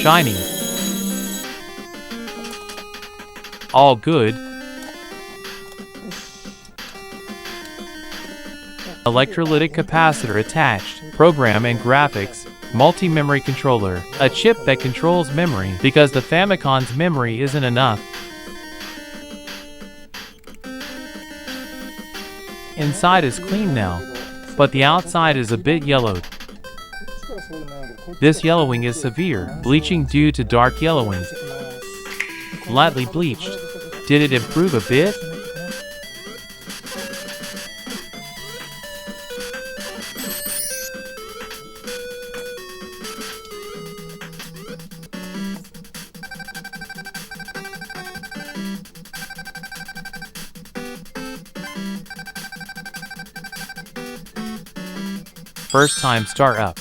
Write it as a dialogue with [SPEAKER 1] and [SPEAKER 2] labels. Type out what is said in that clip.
[SPEAKER 1] Shiny. All good. Electrolytic capacitor attached. Program and graphics. Multi-memory controller. A chip that controls memory because the Famicom's memory isn't enough. Inside is clean now, but the outside is a bit yellowed. This yellowing is severe, bleaching due to dark yellowing. Lightly bleached. Did it improve a bit? First time start up.